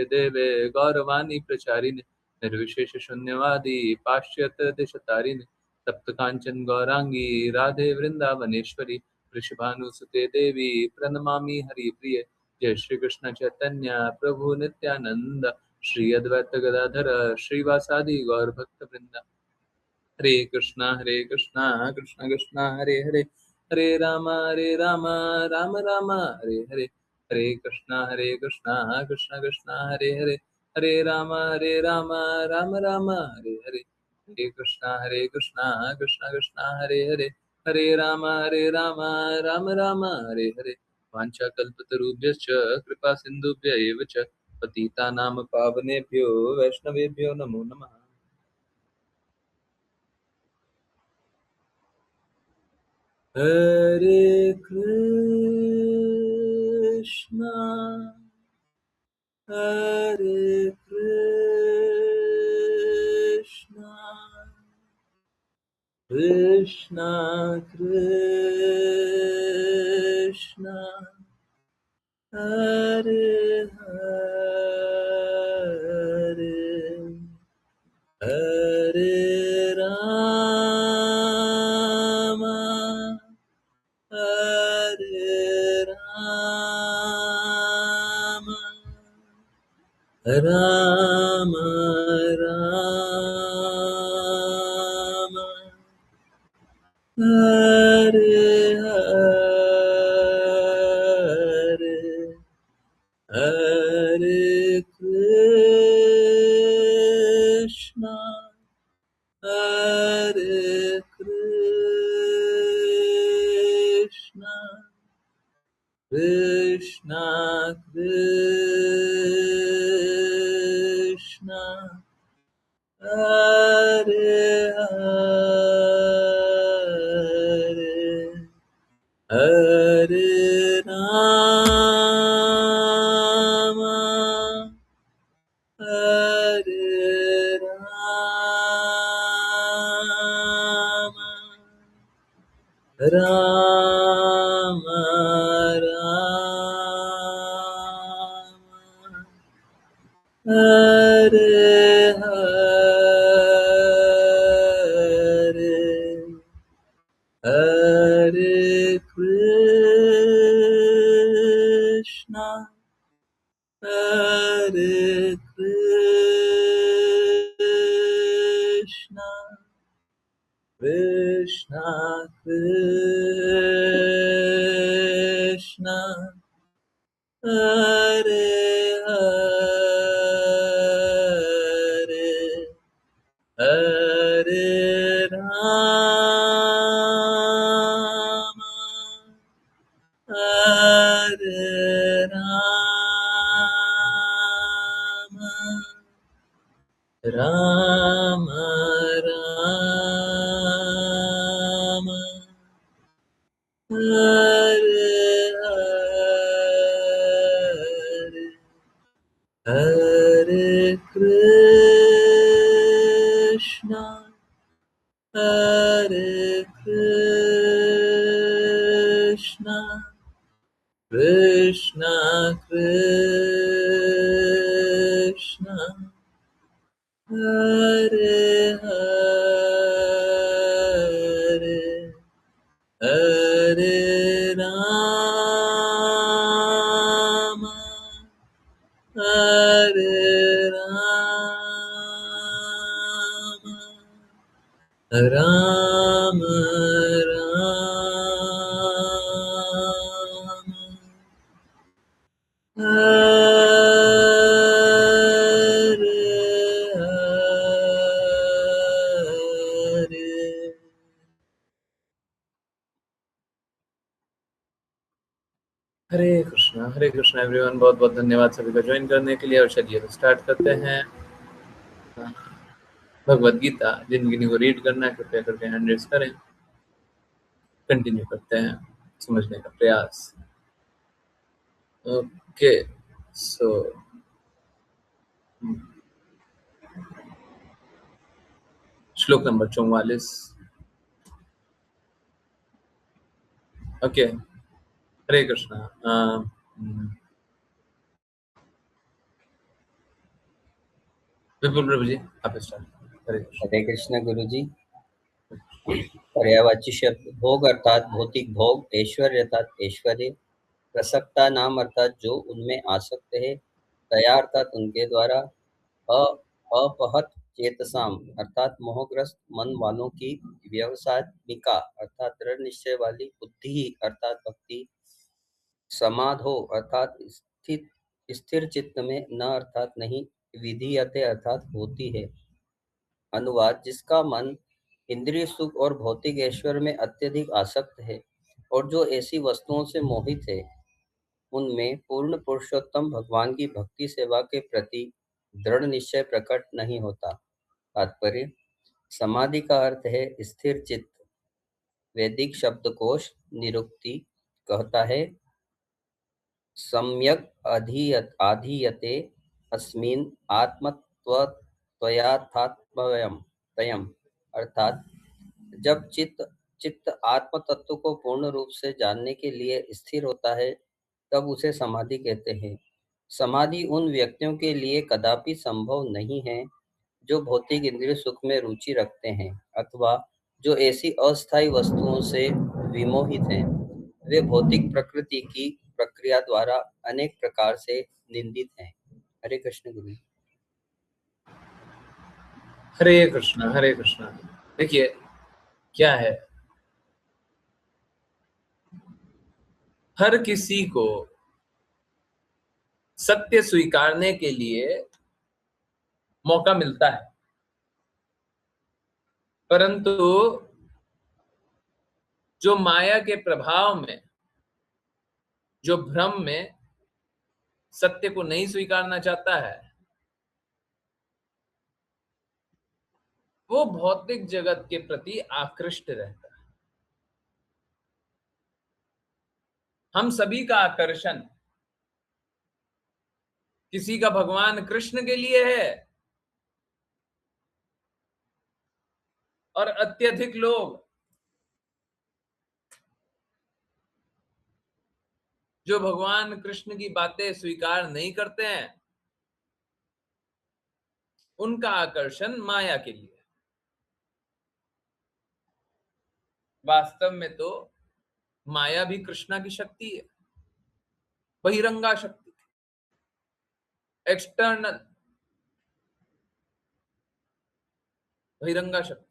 देवे गौरवाणी प्रचारिणे निर्विशेष शून्यवादी पाश्चात्य देशतारिणे तप्त कांचन गौरांगी राधे वृंदावनेश्वरी वृषभानुसुते देवी प्रणमामि हरिप्रिय। जय श्री कृष्ण चैतन्य प्रभु नित्यानंद श्री अद्वैत गदाधर श्रीवासादि गौर भक्त वृंदा। हरे कृष्णा कृष्ण कृष्ण हरे हरे राम राम राम हरे हरे। हरे कृष्णा कृष्ण कृष्ण हरे हरे राम राम राम हरे हरे। हरे कृष्णा कृष्ण कृष्ण हरे राम राम राम हरे हरे। वाञ्छाकल्पतरुभ्यश्च कृपा सिन्धुभ्य एव च पतितानां पावनेभ्यो वैष्णवेभ्यो नमो नमः। Hare Krishna, Hare Krishna, Krishna Krishna, Hare Hare, Hare Rama, Hare Rama, Rama Rama, Hare Hare, Hare Krishna, Hare Krishna, Krishna Krishna, Hare Hare, Hare Rama, Hare Rama, Rama Rama, Hare Hare, Hare Krishna, Hare Krishna, Krishna Krishna, Hare Hare, Hare Rama, Hare Rama, Rama Rama, Hare Hare, Hare Krishna, Hare Krishna, Krishna Krishna, Hare Hare, Hare Rama, Hare Rama, Rama Rama, Hare Hare। हरे Krishna everyone, बहुत बहुत धन्यवाद सभी का join करने के लिए। और चलिए तो स्टार्ट करते हैं। भगवद गीता जिन जिन को रीड करना है कृपया करके हैंड रेज करें। कंटिन्यू करते हैं समझने का प्रयास। ओके, सो श्लोक नंबर 44। ओके, हरे कृष्णा। बिल्कुल प्रभु जी, आप स्टार्ट करें। हरे कृष्ण गुरु जी। पर्यायवाची शब्द भोग अर्थात भौतिक भोग, ऐश्वर्य अर्थात ऐश्वर्य, प्रसक्ता नाम अर्थात जो उनमें आसक्त है, दया अर्थात उनके द्वारा, अ अपहत चेतसाम अर्थात मोहग्रस्त मन वालों की, व्यवसायिका अर्थात दृढ़ निश्चय वाली, बुद्धि अर्थात भक्ति, समाधो अर्थात स्थित स्थिर चित्त में, न अर्थात नहीं, विधीयते अर्थात होती है। अनुवाद: जिसका मन इंद्रिय सुख और भौतिक ऐश्वर्य में अत्यधिक आसक्त है और जो ऐसी वस्तुओं से मोहित है, उनमें पूर्ण पुरुषोत्तम भगवान की भक्ति सेवा के प्रति दृढ़ निश्चय प्रकट नहीं होता। तात्पर्य: समाधि का अर्थ है स्थिर चित्त। वैदिक शब्दकोश निरुक्ति कहता है सम्यक् आधीयते अस्मिन् आत्मत्वयाथात्म्यम् तयम् अर्थात जब चित्त आत्म तत्व को पूर्ण रूप से जानने के लिए स्थिर होता है, तब उसे समाधि कहते हैं। समाधि उन व्यक्तियों के लिए कदापि संभव नहीं है जो भौतिक इंद्रिय सुख में रुचि रखते हैं अथवा जो ऐसी अस्थायी वस्तुओं से विमोहित हैं। वे भौतिक प्रकृति की प्रक्रिया द्वारा अनेक प्रकार से निंदित हैं। हरे कृष्ण गुरु। हरे कृष्णा, हरे कृष्णा। देखिए क्या है, हर किसी को सत्य स्वीकारने के लिए मौका मिलता है, परंतु जो माया के प्रभाव में, जो भ्रम में सत्य को नहीं स्वीकारना चाहता है, वो भौतिक जगत के प्रति आकृष्ट रहता है। हम सभी का आकर्षण किसी का भगवान कृष्ण के लिए है और अत्यधिक लोग जो भगवान कृष्ण की बातें स्वीकार नहीं करते हैं, उनका आकर्षण माया के लिए। वास्तव में तो माया भी कृष्णा की शक्ति है, बहिरंगा शक्ति, एक्सटर्नल बहिरंगा शक्ति।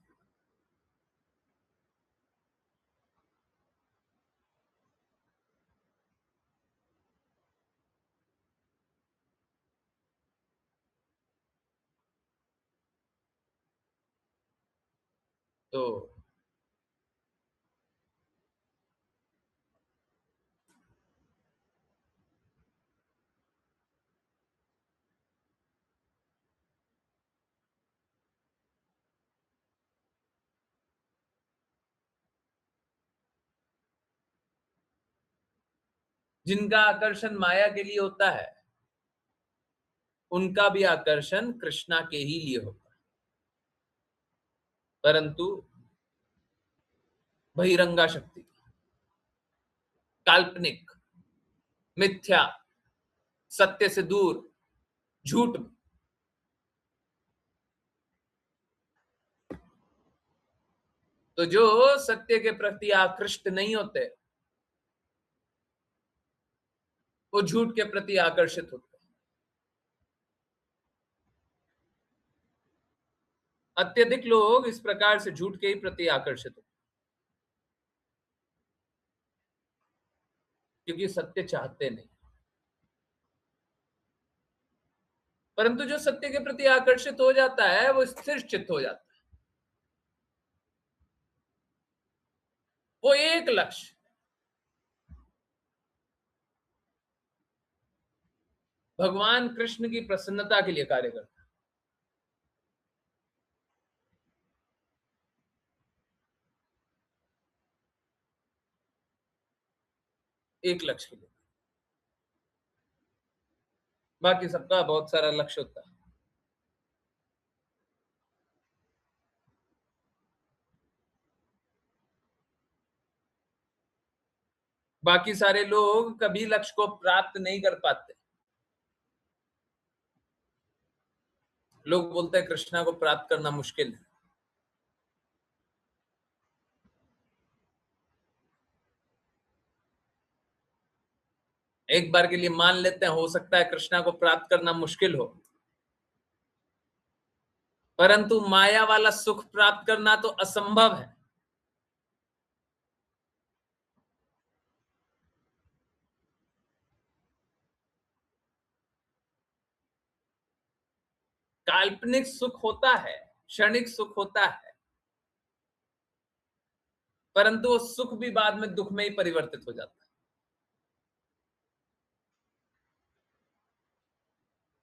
तो जिनका आकर्षण माया के लिए होता है, उनका भी आकर्षण कृष्णा के ही लिए होता है, परंतु बहिरंगा शक्ति, काल्पनिक, मिथ्या, सत्य से दूर, झूठ। तो जो सत्य के प्रति आकृष्ट नहीं होते, वो झूठ के प्रति आकर्षित होते हैं। अत्यधिक लोग इस प्रकार से झूठ के ही प्रति आकर्षित होते हैं, क्योंकि सत्य चाहते नहीं। परंतु जो सत्य के प्रति आकर्षित हो जाता है, वो स्थिर चित्त हो जाता है। वो एक लक्ष्य, भगवान कृष्ण की प्रसन्नता के लिए कार्य करता है, एक लक्ष्य के लिए। बाकी सबका बहुत सारा लक्ष्य होता है। बाकी सारे लोग कभी लक्ष्य को प्राप्त नहीं कर पाते, लोग बोलते हैं कृष्णा को प्राप्त करना मुश्किल है। एक बार के लिए मान लेते हैं हो सकता है कृष्णा को प्राप्त करना मुश्किल हो, परंतु माया वाला सुख प्राप्त करना तो असंभव है। काल्पनिक सुख होता है, क्षणिक सुख होता है, परंतु वो सुख भी बाद में दुख में ही परिवर्तित हो जाता है।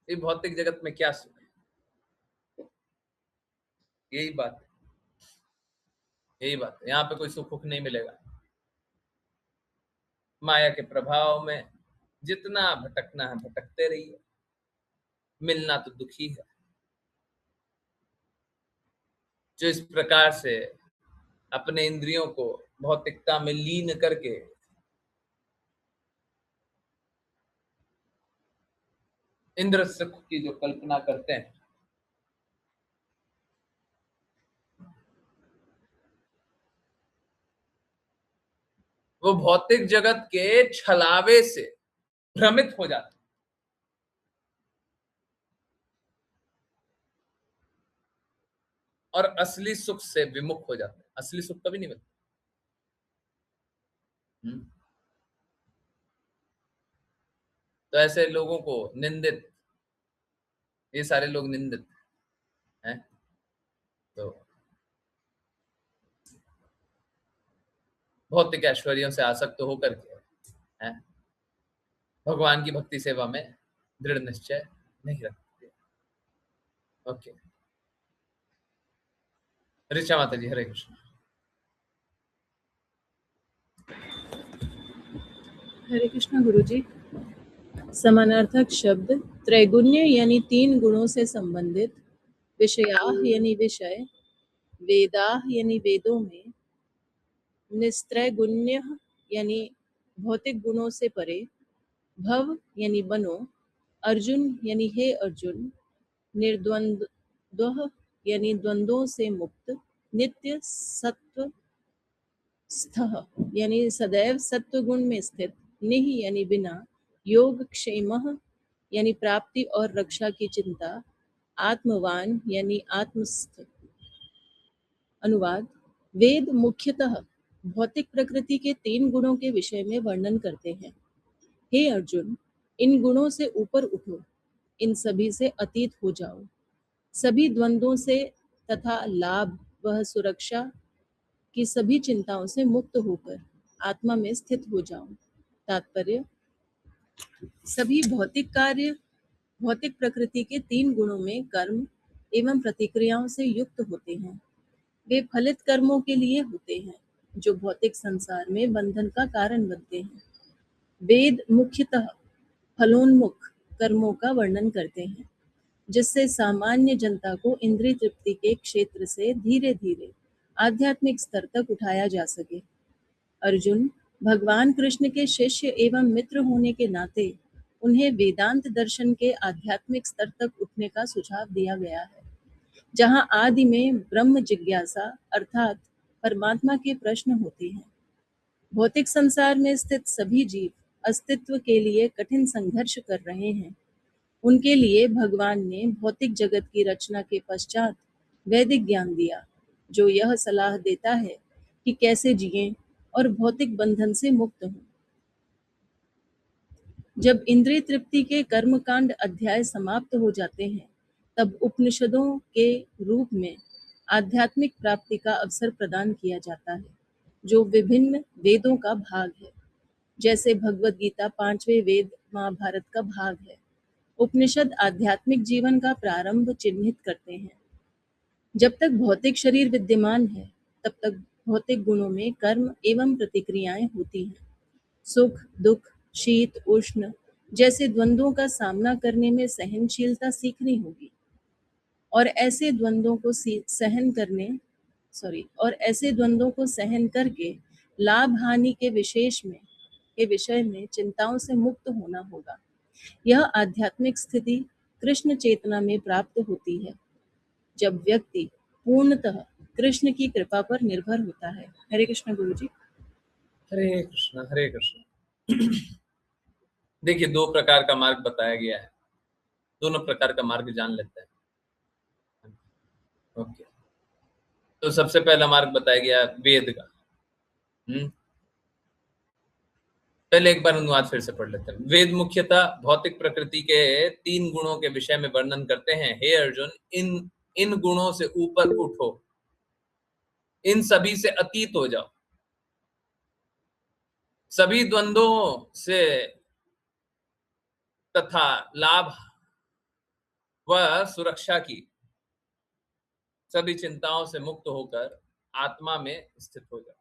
ये भौतिक जगत में क्या सुख है? यही बात है, यही बात है। यहाँ पे कोई सुख नहीं मिलेगा। माया के प्रभाव में जितना भटकना है भटकते रहिए, मिलना तो दुख ही है। जो इस प्रकार से अपने इंद्रियों को भौतिकता में लीन करके इंद्र सुख की जो कल्पना करते हैं, वो भौतिक जगत के छलावे से भ्रमित हो जाते हैं और असली सुख से विमुख हो जाते हैं। असली सुख कभी नहीं मिलता। तो ऐसे लोगों को निंदित, ये सारे लोग निंदित हैं। तो भौतिक ऐश्वर्यों से आसक्त होकर के हैं, भगवान की भक्ति सेवा में दृढ़ निश्चय नहीं रखते। ओके, ऋचा माता जी, हरे कृष्ण। हरे कृष्ण गुरुजी। समानार्थक शब्द त्रैगुण्य यानी 3 गुणों से संबंधित, विषयाः यानी विषय, वेदाः यानी वेदों में, निस्त्रैगुण्य यानी भौतिक गुणों से परे, भव यानी बनो, अर्जुन यानी हे अर्जुन, निर्द्वंद्व यानी द्वंद्वों से मुक्त, नित्य सत्व स्थः यानी सदैव सत्व गुण में स्थित, निह यानी बिना, योग क्षेमः यानी प्राप्ति और रक्षा की चिंता, आत्मवान यानी आत्मस्थ। अनुवाद। वेद मुख्यतः भौतिक प्रकृति के 3 गुणों के विषय में वर्णन करते हैं। हे अर्जुन, इन गुणों से ऊपर उठो, इन सभी से अतीत हो जाओ, सभी द्वंद्वों से तथा लाभ व सुरक्षा की सभी चिंताओं से मुक्त होकर आत्मा में स्थित हो जाओ। तात्पर्य, सभी भौतिक कार्य भौतिक प्रकृति के 3 गुणों में कर्म एवं प्रतिक्रियाओं से युक्त होते हैं। वे फलित कर्मों के लिए होते हैं जो भौतिक संसार में बंधन का कारण बनते हैं। वेद मुख्यतः फलोन्मुख कर्मों का वर्णन करते हैं, जिससे सामान्य जनता को इंद्रिय तृप्ति के क्षेत्र से धीरे धीरे आध्यात्मिक स्तर तक उठाया जा सके। अर्जुन, भगवान कृष्ण के शिष्य एवं मित्र होने के नाते उन्हें वेदांत दर्शन के आध्यात्मिक स्तर तक उठने का सुझाव दिया गया है, जहां आदि में ब्रह्म जिज्ञासा अर्थात परमात्मा के प्रश्न होते हैं। भौतिक संसार में स्थित सभी जीव अस्तित्व के लिए कठिन संघर्ष कर रहे हैं। उनके लिए भगवान ने भौतिक जगत की रचना के पश्चात वैदिक ज्ञान दिया, जो यह सलाह देता है कि कैसे जिएं और भौतिक बंधन से मुक्त हों। जब इंद्रिय तृप्ति के कर्मकांड अध्याय समाप्त हो जाते हैं, तब उपनिषदों के रूप में आध्यात्मिक प्राप्ति का अवसर प्रदान किया जाता है, जो विभिन्न वेदों का भाग है। जैसे भगवद गीता 5वें वेद महाभारत का भाग है। उपनिषद आध्यात्मिक जीवन का प्रारंभ चिन्हित करते हैं। जब तक भौतिक शरीर विद्यमान है, तब तक भौतिक गुणों में कर्म एवं प्रतिक्रियाएं होती हैं। सुख, दुख, शीत, उष्ण जैसे द्वंद्वों का सामना करने में सहनशीलता सीखनी होगी और ऐसे द्वंद्वों को सहन करके लाभ हानि के विषय में चिंताओं से मुक्त होना होगा। यह आध्यात्मिक स्थिति कृष्ण चेतना में प्राप्त होती है जब व्यक्ति पूर्णतः कृष्ण की कृपा पर निर्भर होता है। हरे कृष्ण गुरु जी। हरे कृष्ण हरे कृष्ण। देखिए, दो प्रकार का मार्ग बताया गया है, दोनों प्रकार का मार्ग जान लेते हैं। ओके, तो सबसे पहला मार्ग बताया गया वेद का। पहले एक बार अनुवाद फिर से पढ़ लेते हैं। वेद मुख्यतः भौतिक प्रकृति के 3 गुणों के विषय में वर्णन करते हैं। हे अर्जुन, इन इन गुणों से ऊपर उठो, इन सभी से अतीत हो जाओ, सभी द्वंद्वों से तथा लाभ व सुरक्षा की सभी चिंताओं से मुक्त होकर आत्मा में स्थित हो जाओ।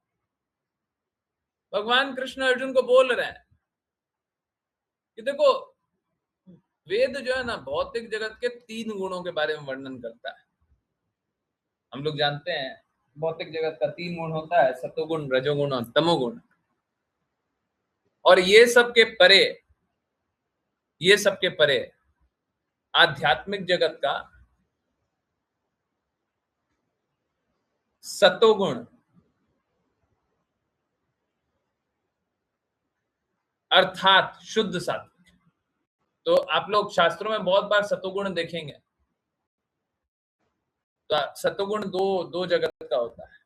भगवान कृष्ण अर्जुन को बोल रहे हैं कि देखो, वेद जो है ना, भौतिक जगत के 3 गुणों के बारे में वर्णन करता है। हम लोग जानते हैं भौतिक जगत का 3 गुण होता है, सतोगुण, रजोगुण और तमोगुण। और ये सब के परे आध्यात्मिक जगत का सतोगुण अर्थात शुद्ध सात्विक। तो आप लोग शास्त्रों में बहुत बार सतोगुण देखेंगे। तो सतोगुण दो दो जगत का होता है,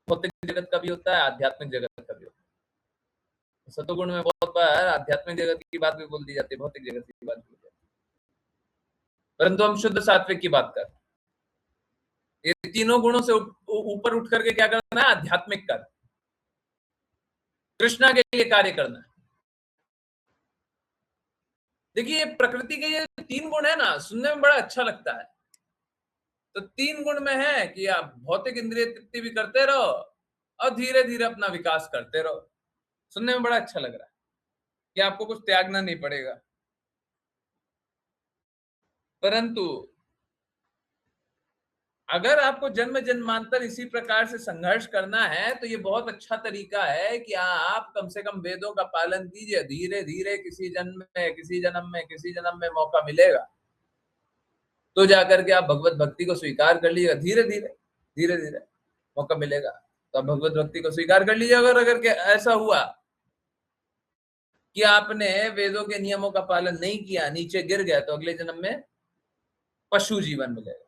भौतिक जगत का भी होता है, आध्यात्मिक जगत का भी होता है। सतोगुण में बहुत बार आध्यात्मिक जगत की बात भी बोल दी जाती है, भौतिक जगत की बात भी बोल दी जाती है, परंतु हम शुद्ध सात्विक की बात कर रहे हैं। ये तीनों गुणों से ऊपर उठ करके क्या करना है? आध्यात्मिक कर्म, कृष्णा के लिए कार्य करना है। देखिए, प्रकृति के ये 3 गुण है ना, सुनने में बड़ा अच्छा लगता है। तो 3 गुण में है कि आप भौतिक इंद्रिय तृप्ति भी करते रहो और धीरे धीरे अपना विकास करते रहो। सुनने में बड़ा अच्छा लग रहा है कि आपको कुछ त्यागना नहीं पड़ेगा। परंतु अगर आपको जन्म जन्मांतर इसी प्रकार से संघर्ष करना है, तो ये बहुत अच्छा तरीका है कि आप कम से कम वेदों का पालन कीजिए। धीरे धीरे किसी जन्म में मौका मिलेगा तो जाकर के आप भगवत भक्ति को स्वीकार कर लीजिएगा। धीरे धीरे मौका मिलेगा तो आप भगवत भक्ति को स्वीकार कर लीजिएगा। अगर ऐसा हुआ कि आपने वेदों के नियमों का पालन नहीं किया, नीचे गिर गया, तो अगले जन्म में पशु जीवन मिलेगा,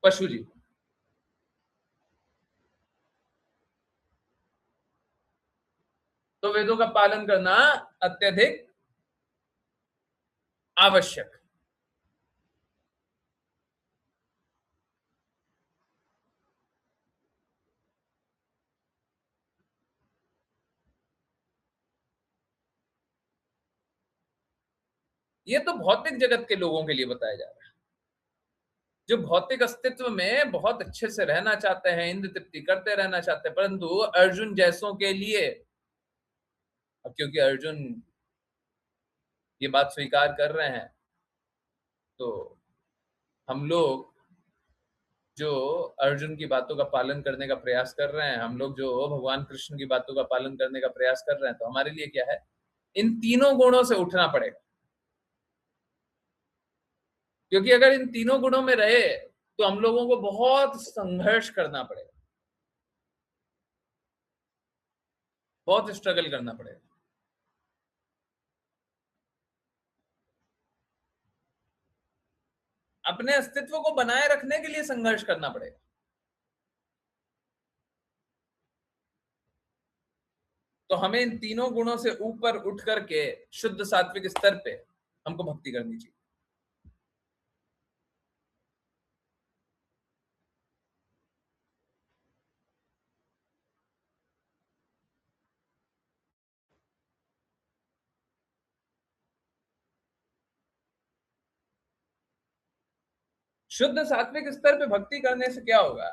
पशु जीवन। तो वेदों का पालन करना अत्यधिक आवश्यक। ये तो भौतिक जगत के लोगों के लिए बताया जा रहा है, जो भौतिक अस्तित्व में बहुत अच्छे से रहना चाहते हैं, इंद्र तृप्ति करते रहना चाहते हैं। परंतु अर्जुन जैसों के लिए, अब क्योंकि अर्जुन ये बात स्वीकार कर रहे हैं, तो हम लोग जो अर्जुन की बातों का पालन करने का प्रयास कर रहे हैं, हम लोग जो भगवान कृष्ण की बातों का पालन करने का प्रयास कर रहे हैं, तो हमारे लिए क्या है? इन तीनों गुणों से उठना पड़ेगा। क्योंकि अगर इन तीनों गुणों में रहे तो हम लोगों को बहुत संघर्ष करना पड़ेगा, बहुत स्ट्रगल करना पड़ेगा। अपने अस्तित्व को बनाए रखने के लिए संघर्ष करना पड़ेगा। तो हमें इन तीनों गुणों से ऊपर उठ करके शुद्ध सात्विक स्तर पे हमको भक्ति करनी चाहिए। शुद्ध सात्विक स्तर पे भक्ति करने से क्या होगा?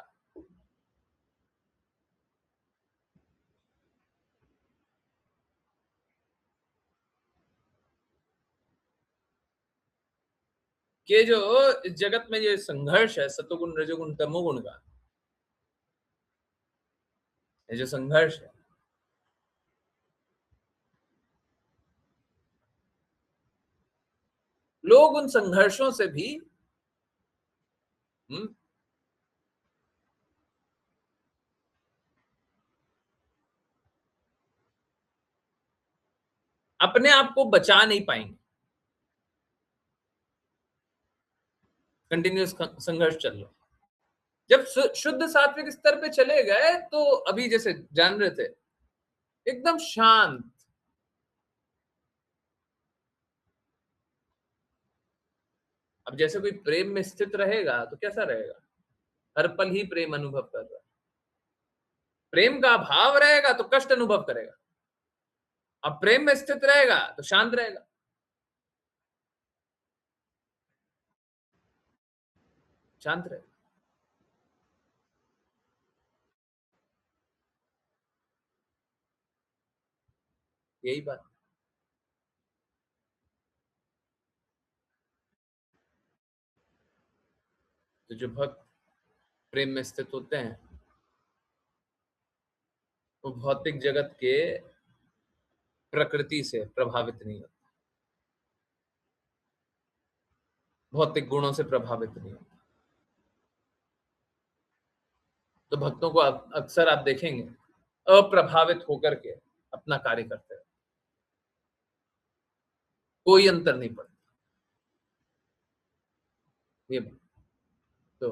कि जो इस जगत में ये संघर्ष है सतोगुण रजोगुण तमोगुण का, ये जो संघर्ष है, लोग उन संघर्षों से भी अपने आप को बचा नहीं पाएंगे। कंटिन्यूअस संघर्ष चल रहा है। जब शुद्ध सात्विक स्तर पे चले गए तो अभी जैसे जान रहे थे एकदम शांत, अब जैसे कोई प्रेम में स्थित रहेगा तो कैसा रहेगा, हर पल ही प्रेम अनुभव कर रहा है। प्रेम का अभाव रहेगा तो कष्ट अनुभव करेगा, अब प्रेम में स्थित रहेगा तो शांत रहेगा। शांत रहेगा। यही बात। तो जो भक्त प्रेम में स्थित होते हैं वो भौतिक जगत के प्रकृति से प्रभावित नहीं होते, भौतिक गुणों से प्रभावित नहीं होते। तो भक्तों को अक्सर आप देखेंगे अप्रभावित होकर के अपना कार्य करते हैं, कोई अंतर नहीं पड़ता। ये तो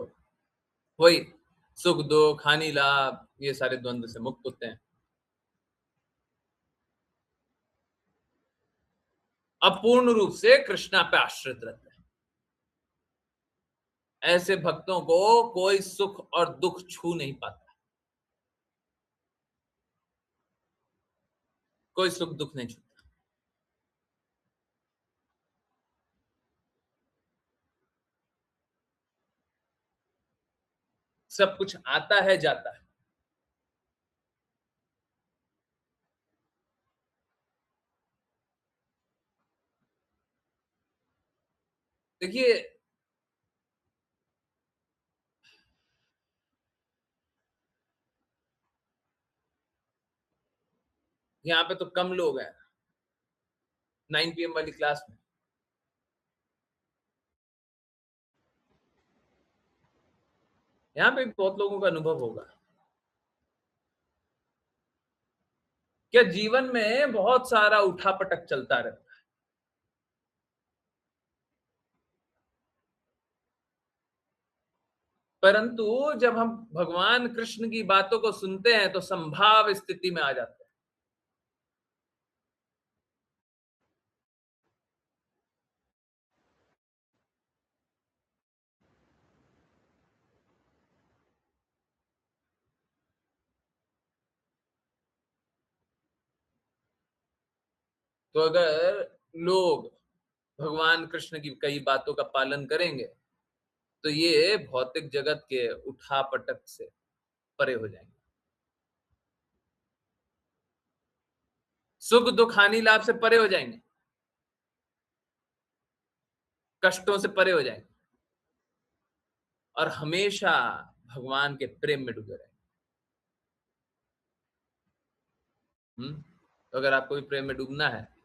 वही सुख दुख हानि लाभ ये सारे द्वंद्व से मुक्त होते हैं, अपूर्ण रूप से कृष्णा पे आश्रित रहते हैं। ऐसे भक्तों को कोई सुख और दुख छू नहीं पाता, कोई सुख दुख नहीं छूता। सब कुछ आता है जाता है। देखिए यहाँ पे तो कम लोग हैं 9 PM वाली क्लास में, यहाँ पे बहुत लोगों का अनुभव होगा। क्या जीवन में बहुत सारा उठापटक चलता रहता है, परंतु जब हम भगवान कृष्ण की बातों को सुनते हैं तो संभाव स्थिति में आ जाते हैं। तो अगर लोग भगवान कृष्ण की कई बातों का पालन करेंगे तो ये भौतिक जगत के उठापटक से परे हो जाएंगे, सुख दुख हानि लाभ से परे हो जाएंगे, कष्टों से परे हो जाएंगे और हमेशा भगवान के प्रेम में डूबे रहेंगे। तो अगर आपको भी प्रेम में डूबना है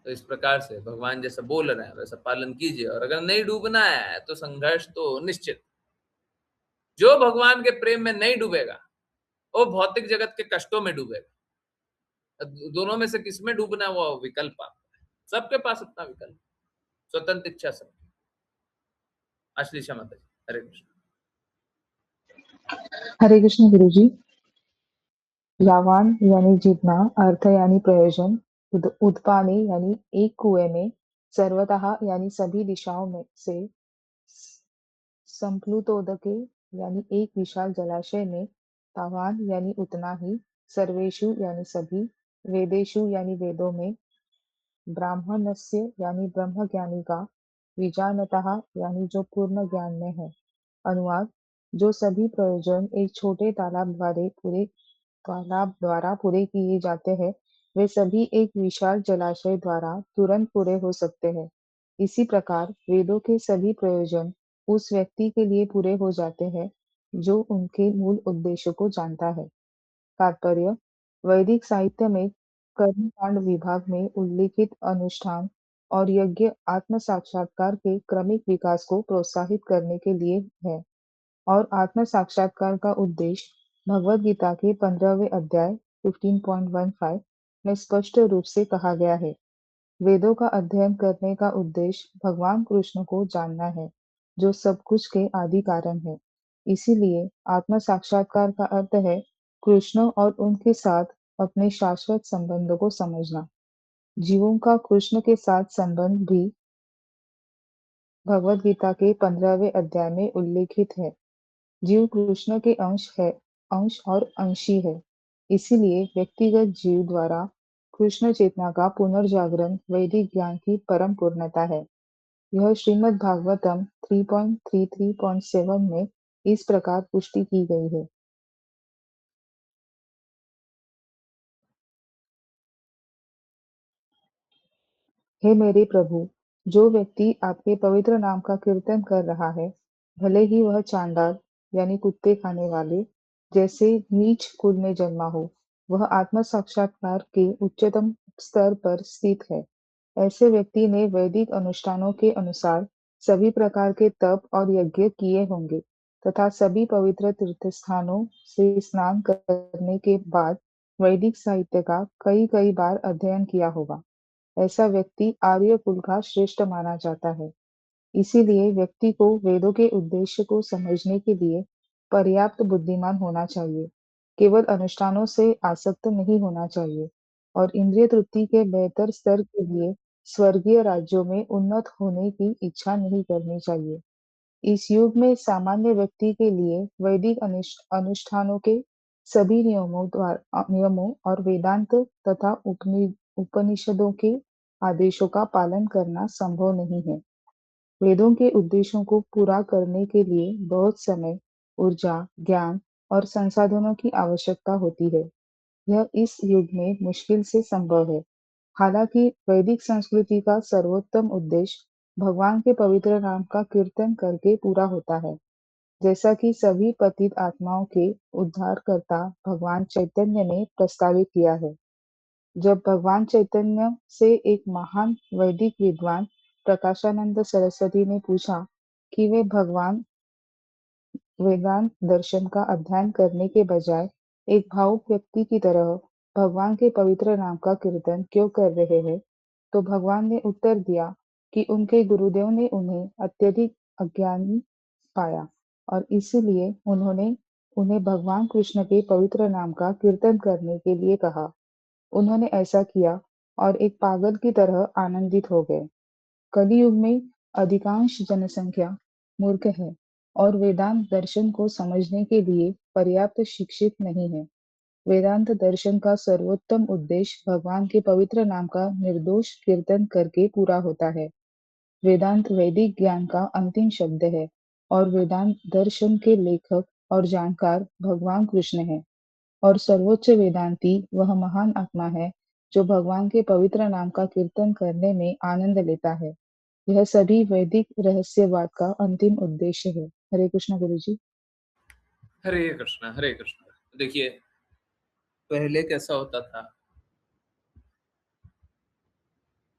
तो इस प्रकार से भगवान जैसा बोल रहे हैं वैसा पालन कीजिए, और अगर नहीं डूबना है तो संघर्ष तो निश्चित। जो भगवान के प्रेम में नहीं डूबेगा वो भौतिक जगत के कष्टों में डूबेगा। दोनों में से किसमें डूबना है वो विकल्प आपका है, सबके पास अपना विकल्प, स्वतंत्र इच्छा सबकी। आश्लेषा माता जी, हरे कृष्ण। हरे कृष्ण गुरुजी। यावान यानी जितना, अर्थ यानी प्रयोजन, उत्पाने यानी एक कुएं में, सर्वतः यानी सभी दिशाओं में से, संप्लुतोदके यानी एक विशाल जलाशय में, तावान यानी उतना ही, सर्वेषु यानी सभी, वेदेषु यानी वेदों में, ब्राह्मणस्य यानी ब्रह्म ज्ञानी का, विजानतः यानी जो पूर्ण ज्ञान में है। अनुवाद: जो सभी प्रयोजन एक छोटे तालाब द्वारा पूरे किए जाते हैं वे सभी एक विशाल जलाशय द्वारा तुरंत पूरे हो सकते हैं। इसी प्रकार वेदों के सभी प्रयोजन उस व्यक्ति के लिए पूरे हो जाते हैं जो उनके मूल उद्देश्य को जानता है। तात्पर्य: वैदिक साहित्य में कर्मकांड विभाग में उल्लिखित अनुष्ठान और यज्ञ आत्म साक्षात्कार के क्रमिक विकास को प्रोत्साहित करने के लिए है। और आत्म साक्षात्कार का उद्देश्य भगवद गीता के 15वें अध्याय 15.15 में स्पष्ट रूप से कहा गया है। वेदों का अध्ययन करने का उद्देश्य भगवान कृष्ण को जानना है, जो सब कुछ के आदि कारण है। इसीलिए आत्म साक्षात्कार का अर्थ है कृष्ण और उनके साथ अपने शाश्वत संबंधों को समझना। जीवों का कृष्ण के साथ संबंध भी भगवद गीता के 15वें अध्याय में उल्लेखित है। जीव कृष्ण के अंश और अंशी है। इसीलिए व्यक्तिगत जीव द्वारा कृष्ण चेतना का पुनर्जागरण वैदिक ज्ञान की परम पूर्णता है। यह श्रीमद् भागवतम 3.33.7 में इस प्रकार पुष्टि की गई है। हे मेरे प्रभु, जो व्यक्ति आपके पवित्र नाम का कीर्तन कर रहा है, भले ही वह चांडाल यानी कुत्ते खाने वाले जैसे नीच कुल में जन्मा हो, वह आत्म साक्षात्कार के उच्चतम स्तर पर स्थित है। ऐसे व्यक्ति ने वैदिक अनुष्ठानों के अनुसार सभी प्रकार के तप और यज्ञ किए होंगे तथा सभी पवित्र तीर्थस्थानों से स्नान करने के बाद वैदिक साहित्य का कई कई बार अध्ययन किया होगा। ऐसा व्यक्ति आर्य कुल का श्रेष्ठ माना जाता है। इसीलिए व्यक्ति को वेदों के उद्देश्य को समझने के लिए पर्याप्त बुद्धिमान होना चाहिए, केवल अनुष्ठानों से आसक्त नहीं होना चाहिए और इंद्रिय तृप्ति के बेहतर स्तर के लिए स्वर्गीय राज्यों में उन्नत होने की इच्छा नहीं करनी चाहिए। इस युग में सामान्य व्यक्ति के लिए वैदिक अनुष्ठानों के सभी नियमों और वेदांत तथा उपनिषदों के आदेशों का पालन करना संभव नहीं है। वेदों के उद्देश्यों को पूरा करने के लिए बहुत समय, ऊर्जा, ज्ञान और संसाधनों की आवश्यकता होती है। यह इस युग में मुश्किल से संभव है। हालांकि वैदिक संस्कृति का सर्वोत्तम उद्देश्य भगवान के पवित्र नाम का कीर्तन करके पूरा होता है, जैसा कि सभी पतित आत्माओं के उद्धारकर्ता भगवान चैतन्य ने प्रस्तावित किया है। जब भगवान चैतन्य से एक महान वैदिक विद्वान प्रकाशानंद सरस्वती ने पूछा कि वे भगवान वेदांत दर्शन का अध्ययन करने के बजाय एक भावुक व्यक्ति की तरह भगवान के पवित्र नाम का कीर्तन क्यों कर रहे हैं, तो भगवान ने उत्तर दिया कि उनके गुरुदेव ने उन्हें अत्यधिक अज्ञानी पाया और इसलिए उन्होंने उन्हें भगवान कृष्ण के पवित्र नाम का कीर्तन करने के लिए कहा। उन्होंने ऐसा किया और एक पागल की तरह आनंदित हो गए। कलियुग में अधिकांश जनसंख्या मूर्ख है और वेदांत दर्शन को समझने के लिए पर्याप्त शिक्षित नहीं है। वेदांत दर्शन का सर्वोत्तम उद्देश्य भगवान के पवित्र नाम का निर्दोष कीर्तन करके पूरा होता है। वेदांत वैदिक ज्ञान का अंतिम शब्द है और वेदांत दर्शन के लेखक और जानकार भगवान कृष्ण है और सर्वोच्च वेदांती वह महान आत्मा है जो भगवान के पवित्र नाम का कीर्तन करने में आनंद लेता है। यह सभी वैदिक रहस्यवाद का अंतिम उद्देश्य है। हरे कृष्ण गुरु जी। हरे कृष्ण, हरे कृष्ण। देखिए, पहले कैसा होता था,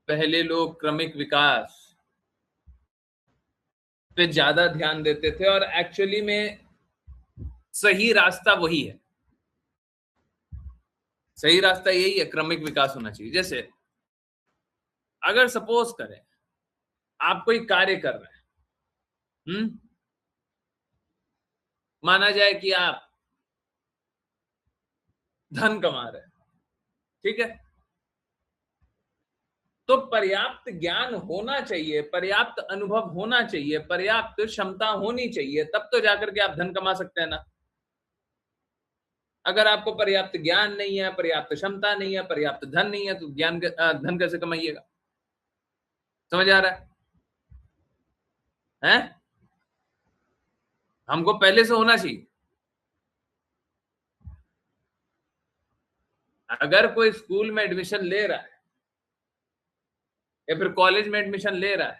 पहले लोग क्रमिक विकास पे ज्यादा ध्यान देते थे और एक्चुअली में सही रास्ता वही है, सही रास्ता यही है, क्रमिक विकास होना चाहिए। जैसे अगर सपोज करें आप कोई कार्य कर रहे हैं, माना जाए कि आप धन कमा रहे हैं, ठीक है, तो पर्याप्त ज्ञान होना चाहिए, पर्याप्त अनुभव होना चाहिए, पर्याप्त क्षमता होनी चाहिए, तब तो जाकर के आप धन कमा सकते हैं ना। अगर आपको पर्याप्त ज्ञान नहीं है, पर्याप्त क्षमता नहीं है, पर्याप्त धन नहीं है, तो धन कैसे कमाइएगा? समझ आ रहा है? हैं? हमको पहले से होना चाहिए। अगर कोई स्कूल में एडमिशन ले रहा है या फिर कॉलेज में एडमिशन ले रहा है,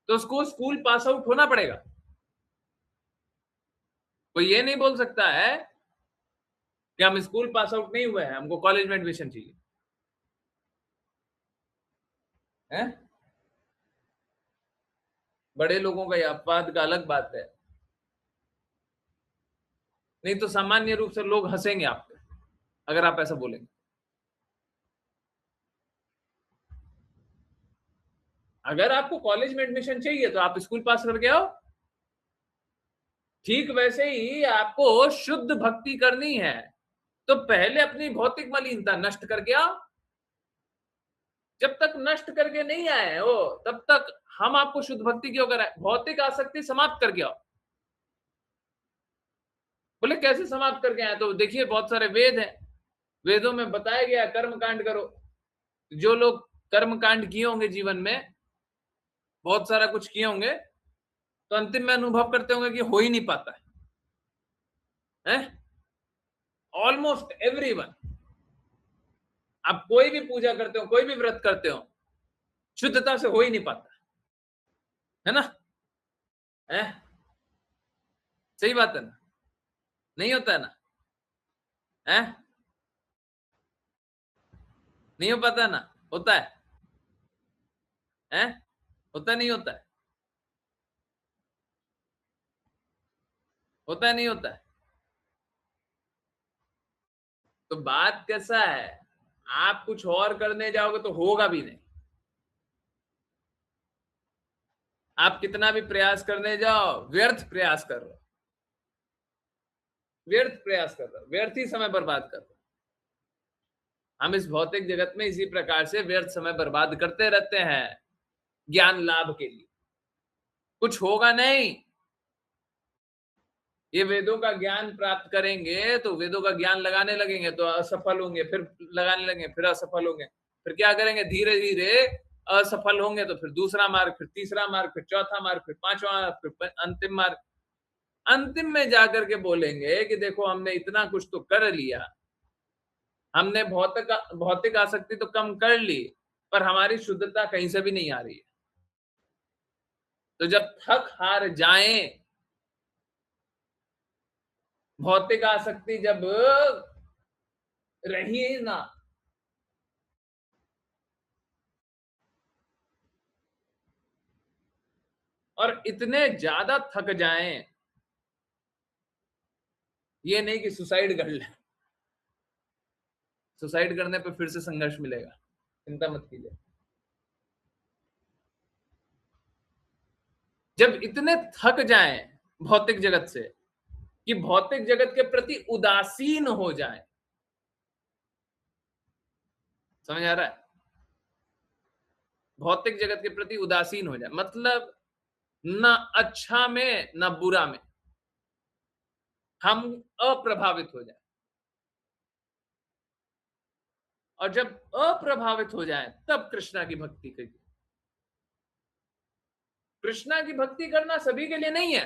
तो उसको स्कूल पास आउट होना पड़ेगा। कोई ये नहीं बोल सकता है कि हम स्कूल पास आउट नहीं हुए हैं, हमको कॉलेज में एडमिशन चाहिए। हैं? बड़े लोगों का अपवाद का अलग बात है, नहीं तो सामान्य रूप से लोग हंसेंगे आप पे अगर आप ऐसा बोलेंगे। अगर आपको कॉलेज में एडमिशन चाहिए तो आप स्कूल पास करके आओ। ठीक वैसे ही आपको शुद्ध भक्ति करनी है तो पहले अपनी भौतिक मलिनता नष्ट करके आओ। जब तक नष्ट करके नहीं आए हो तब तक हम आपको शुद्ध भक्ति क्यों कराएं? भौतिक आसक्ति समाप्त करके आओ। बोले कैसे समाप्त करके आए? तो देखिए बहुत सारे वेद हैं, वेदों में बताया गया कर्म कांड करो। जो लोग कर्म कांड किए होंगे जीवन में, बहुत सारा कुछ किए होंगे, तो अंतिम में अनुभव करते होंगे कि हो ही नहीं पाता है। ऑलमोस्ट एवरीवन, आप कोई भी पूजा करते हो, कोई भी व्रत करते हो, शुद्धता से हो ही नहीं पाता है ना? है? सही बात है ना? नहीं होता है ना? है? नहीं हो पाता है ना? होता है? है? होता नहीं होता है? होता है नहीं होता है? तो बात कैसा है, आप कुछ और करने जाओगे तो होगा भी नहीं। आप कितना भी प्रयास करने जाओ, व्यर्थ प्रयास कर रहे हो, व्यर्थ प्रयास कर रहे हो, व्यर्थ ही समय बर्बाद कर रहे हो। हम इस भौतिक जगत में इसी प्रकार से व्यर्थ समय बर्बाद करते रहते हैं ज्ञान लाभ के लिए। कुछ होगा नहीं। ये वेदों का ज्ञान प्राप्त करेंगे तो वेदों का ज्ञान लगाने लगेंगे तो असफल होंगे, फिर लगाने लगेंगे फिर असफल होंगे, फिर क्या करेंगे, धीरे धीरे असफल होंगे तो फिर दूसरा मार्ग, फिर तीसरा मार्ग, फिर चौथा मार्ग, फिर पांचवा मार्ग, फिर अंतिम मार्ग। अंतिम में जाकर के बोलेंगे कि देखो हमने इतना कुछ तो कर लिया, हमने भौतिक आसक्ति तो कम कर ली, पर हमारी शुद्धता कहीं से भी नहीं आ रही है। तो जब थक हार जाएं, भौतिक आसक्ति जब रही ना, और इतने ज्यादा थक जाएं, ये नहीं कि सुसाइड कर ले, सुसाइड करने पे फिर से संघर्ष मिलेगा, चिंता मत कीजिए। जब इतने थक जाएं भौतिक जगत से कि भौतिक जगत के प्रति उदासीन हो जाएं, समझ आ रहा है? भौतिक जगत के प्रति उदासीन हो जाए मतलब ना अच्छा में ना बुरा में हम अप्रभावित हो जाए। और जब अप्रभावित हो जाए तब कृष्णा की भक्ति करिए। कृष्णा की भक्ति करना सभी के लिए नहीं है।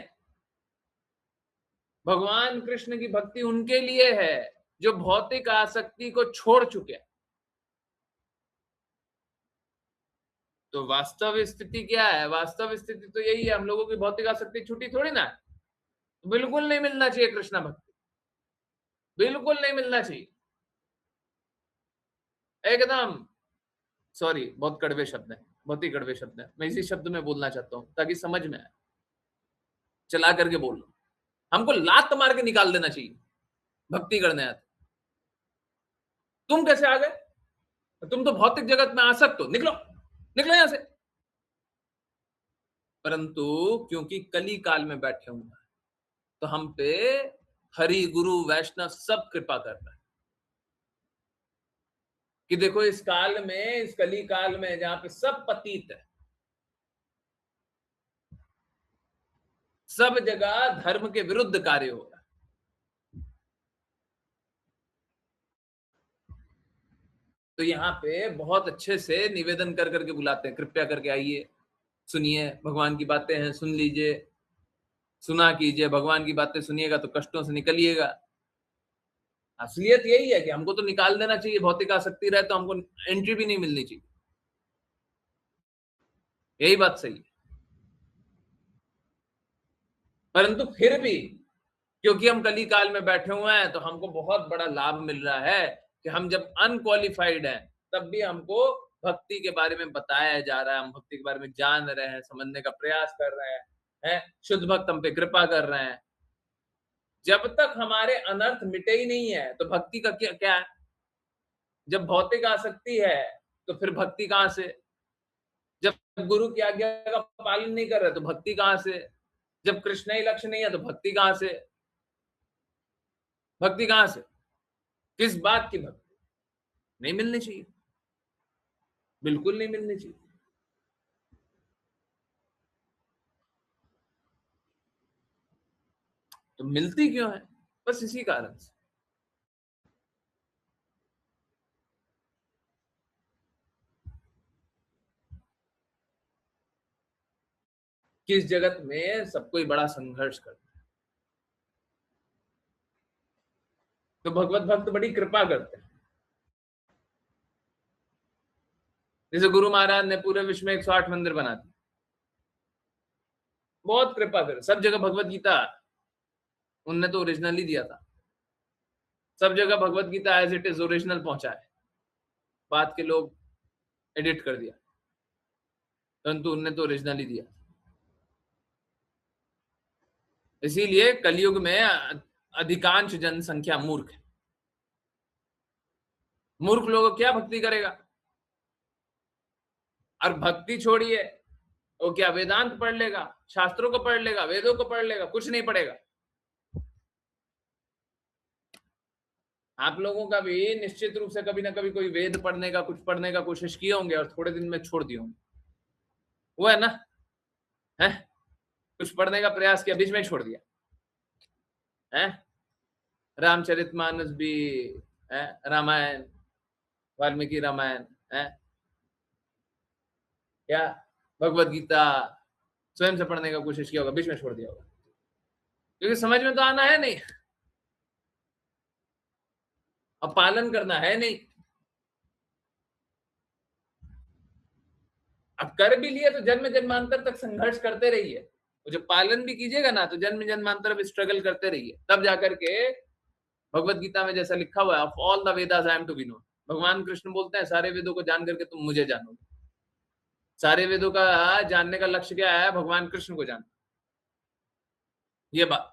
भगवान कृष्ण की भक्ति उनके लिए है जो भौतिक आसक्ति को छोड़ चुके हैं। तो वास्तव स्थिति क्या है? वास्तव स्थिति तो यही है, हम लोगों की भौतिक आसक्ति छुट्टी थोड़ी ना है। बिल्कुल नहीं मिलना चाहिए कृष्णा भक्ति, बिल्कुल नहीं मिलना चाहिए एकदम। सॉरी, बहुत कड़वे शब्द है, बहुत ही कड़वे शब्द है, मैं इसी शब्द में बोलना चाहता हूं ताकि समझ में आए, चला करके बोल रहा हूं। हमको लात मार के निकाल देना चाहिए भक्ति करने आते। तुम कैसे आ गए? तुम तो भौतिक जगत में आसक्त हो, निकलो निकलो यहां से। परंतु क्योंकि कली काल में बैठे हुए हैं तो हम पे हरि गुरु वैष्णव सब कृपा कर रहा है कि देखो इस काल में, इस कली काल में जहां पे सब पतित है, सब जगह धर्म के विरुद्ध कार्य हो रहा है, तो यहाँ पे बहुत अच्छे से निवेदन कर करके बुलाते हैं, कृपया करके आइए, सुनिए, भगवान की बातें हैं, सुन लीजिए, सुना कीजिए, भगवान की बातें सुनिएगा तो कष्टों से निकलिएगा। असलियत यही है कि हमको तो निकाल देना चाहिए, भौतिक आसक्ति रहे तो हमको एंट्री भी नहीं मिलनी चाहिए, यही बात सही है। परंतु फिर भी क्योंकि हम कली काल में बैठे हुए हैं तो हमको बहुत बड़ा लाभ मिल रहा है कि हम जब अनक्वालिफाइड हैं तब भी हमको भक्ति के बारे में बताया जा रहा है, हम भक्ति के बारे में जान रहे हैं, समझने का प्रयास कर रहे हैं, शुद्ध भक्त हम पे कृपा कर रहे हैं। जब तक हमारे अनर्थ मिटे ही नहीं है तो भक्ति का क्या है? जब भौतिक आसक्ति है तो फिर भक्ति कहां से? जब गुरु की आज्ञा का पालन नहीं कर रहे तो भक्ति कहां से? जब कृष्ण ही लक्ष्य नहीं है तो भक्ति कहां से? भक्ति कहां से? किस बात की भक्ति? नहीं मिलनी चाहिए, बिल्कुल नहीं मिलनी चाहिए। तो मिलती क्यों है? बस इसी कारण से। किस जगत में सब कोई बड़ा संघर्ष करता है, तो भगवत भक्त बड़ी कृपा करते हैं। जैसे गुरु महाराज ने पूरे विश्व में 108 मंदिर बना दिए, बहुत कृपा कर, सब जगह भगवत गीता उनने तो ओरिजिनली दिया था, सब जगह Bhagavad Gita as it is original पहुंचा है, बात के लोग एडिट कर दिया, परंतु उनने तो ओरिजिनली दिया। इसीलिए कलयुग में अधिकांश जनसंख्या मूर्ख है। मूर्ख लोगों क्या भक्ति करेगा? और भक्ति छोड़िए, वो क्या वेदांत पढ़ लेगा, शास्त्रों को पढ़ लेगा, वेदों को पढ़ लेगा? कुछ नहीं पढ़ेगा। आप लोगों का भी निश्चित रूप से कभी ना कभी कोई वेद पढ़ने का, कुछ पढ़ने का कोशिश किए होंगे और थोड़े दिन में छोड़ दिए होंगे, वो है ना? है कुछ पढ़ने का प्रयास किया, बीच में छोड़ दिया है। रामचरितमानस भी है, रामायण, वाल्मीकि रामायण है, क्या भगवत गीता स्वयं से पढ़ने का कोशिश किया होगा, बीच में छोड़ दिया होगा, क्योंकि समझ में तो आना है नहीं, अब पालन करना है नहीं। अब कर भी लिए तो जन्म जन्मांतर तक संघर्ष करते रहिए, और जब पालन भी कीजिएगा ना तो जन्म जन्मांतर में स्ट्रगल करते रहिए, तब जाकर के भगवत गीता में जैसा लिखा हुआ है, of all the Vedas I am to be known, भगवान कृष्ण बोलते हैं सारे वेदों को जान करके तुम मुझे जानोगे। सारे वेदों का जानने का लक्ष्य क्या है? भगवान कृष्ण को जानना, ये बात।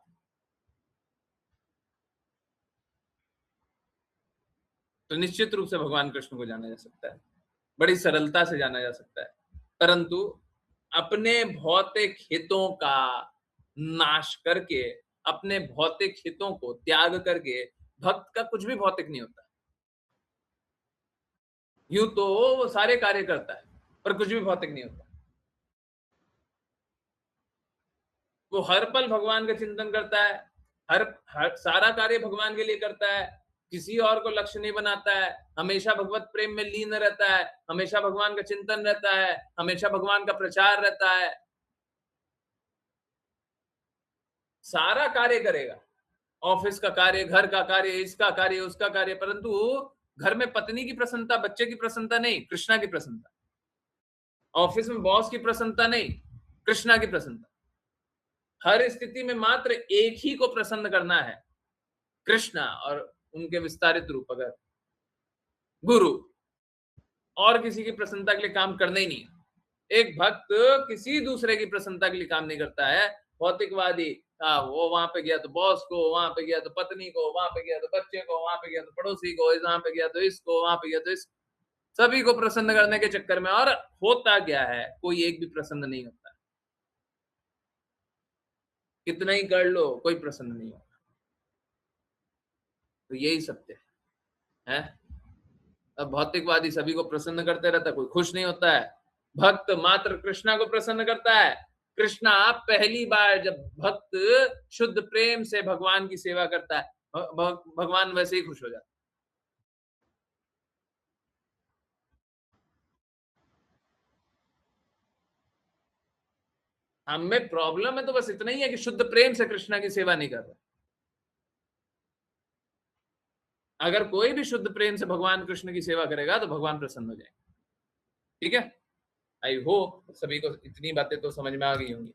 तो निश्चित रूप से भगवान कृष्ण को जाना जा सकता है, बड़ी सरलता से जाना जा सकता है, परंतु अपने भौतिक हितों का नाश करके, अपने भौतिक हितों को त्याग करके, भक्त का कुछ भी भौतिक नहीं होता। यूं तो वो सारे कार्य करता है पर कुछ भी भौतिक नहीं होता। वो हर पल भगवान का चिंतन करता है, हर सारा कार्य भगवान के लिए करता है, किसी और को लक्ष्य नहीं बनाता है, हमेशा भगवत प्रेम में लीन रहता है, हमेशा भगवान का चिंतन रहता है, हमेशा भगवान का प्रचार रहता है, सारा कार्य करेगा, ऑफिस का कार्य, घर का कार्य, इसका कार्य, उसका कार्य, परंतु घर में पत्नी की प्रसन्नता, बच्चे की प्रसन्नता नहीं, कृष्णा की प्रसन्नता। ऑफिस में बॉस की प्रसन्नता नहीं, कृष्णा की प्रसन्नता। हर स्थिति में मात्र एक ही को प्रसन्न करना है, कृष्णा और उनके विस्तारित रूप, अगर गुरु, और किसी की प्रसन्नता के लिए काम करना ही नहीं। एक भक्त किसी दूसरे की प्रसन्नता के लिए काम नहीं करता है। भौतिकवादी, वो वहां पे गया तो बॉस को, वहां पे गया तो पत्नी को, वहां पे गया तो बच्चे को, वहां पे गया तो पड़ोसी को, वहां पे गया तो इसको, वहां पे गया तो इस, सभी को प्रसन्न करने के चक्कर में, और होता क्या है? कोई एक भी प्रसन्न नहीं होता, कितना ही कर लो कोई प्रसन्न नहीं होता। तो यही सत्य है। अब भौतिकवादी सभी को प्रसन्न करते रहता है, कोई खुश नहीं होता है। भक्त मात्र कृष्णा को प्रसन्न करता है। कृष्णा पहली बार जब भक्त शुद्ध प्रेम से भगवान की सेवा करता है, भगवान वैसे ही खुश हो जाता है। हमें प्रॉब्लम है तो बस इतना ही है कि शुद्ध प्रेम से कृष्णा की सेवा नहीं कर रहा। अगर कोई भी शुद्ध प्रेम से भगवान कृष्ण की सेवा करेगा तो भगवान प्रसन्न हो जाएंगे। ठीक है, आई होप सभी को इतनी बातें तो समझ में आ गई होंगी।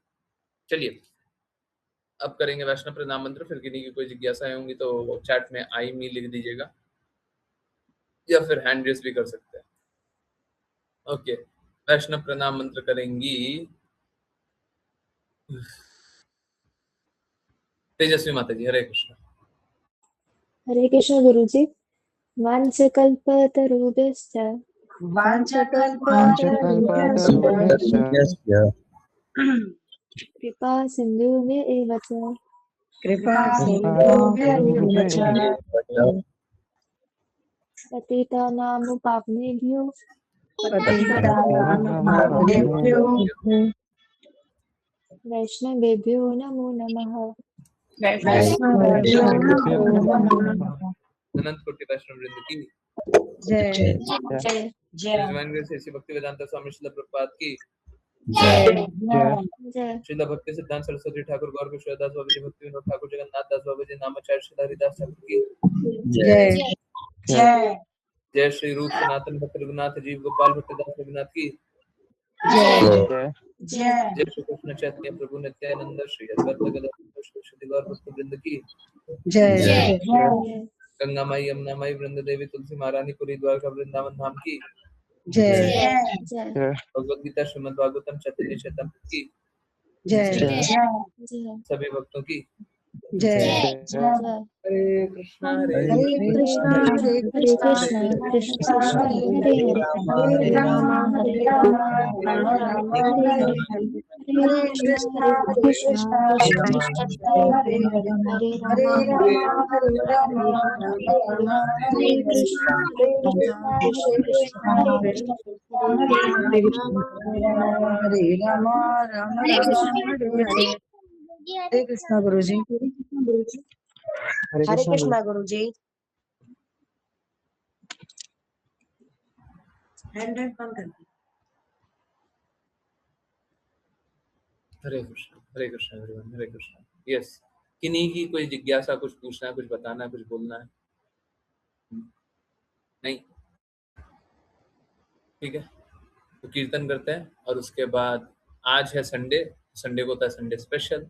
चलिए अब करेंगे वैष्णव प्रणाम मंत्र, फिर किन्हीं की कोई जिज्ञासाएं होंगी तो चैट में आई मी लिख दीजिएगा, या फिर हैंड रेस भी कर सकते हैं। ओके, वैष्णव प्रणाम मंत्र करेंगी तेजस्वी माता जी। हरे कृष्ण। हरे कृष्ण गुरुजी। वाञ्छकल्पतरुभ्यश्च वाञ्छकल्पतरुभ्यश्च कृपा सिन्धुभ्य एव च पतितानां पावनेभ्यो वैष्णवेभ्यो नमो नमः। अनंत कोटि वैष्णव वृंद की जय भगवान श्री भक्ति वेदांत स्वामी श्रील प्रभुपाद की जय। श्रील भक्ति सिद्धांत सरस्वती ठाकुर गौर किशोरदास बाबा जी, भक्ति विनोद ठाकुर, जगन्नाथ दास बाबा जी, नामाचार्य श्री हरिदास ठाकुर की जय। श्री रूप सनातन भक्त रघुनाथ जीव गोपाल भक्तदास रघुनाथ की जय। श्री कृष्ण चैतन्य प्रभु नित्यानंद श्री अद्वैत गदाधर श्री गौर भक्त वृंद की गंगा माई यमुना माई वृंद देवी तुलसी महारानी पुरी द्वारका वृंदावन धाम की भगवद गीता श्रीमद् भागवतम चैतन्य चैतन्य की सभी भक्तों की हरे कृष्णा हरे कृष्णा हरे कृष्णा कृष्ण कृष्ण हरे हरे हरे राम हरे राम राम राम हरे हरे हरे कृष्णा कृष्ण कृष्ण हरे हरे हरे राम हरे राम हरे कृष्णा कृष्ण कृष्ण हरे हरे हरे राम हरे राम राम राम हरे हरे। हरे कृष्णा गुरुजी। हरे कृष्णा गुरुजी। हैंड राइट बंद कर दो। हरे कृष्ण एवरीवन। हरे कृष्ण। यस, किन्हीं की कोई जिज्ञासा, कुछ पूछना है, कुछ बताना है, कुछ बोलना है? नहीं? ठीक है, तो कीर्तन करते हैं और उसके बाद आज है संडे, संडे को होता है संडे स्पेशल।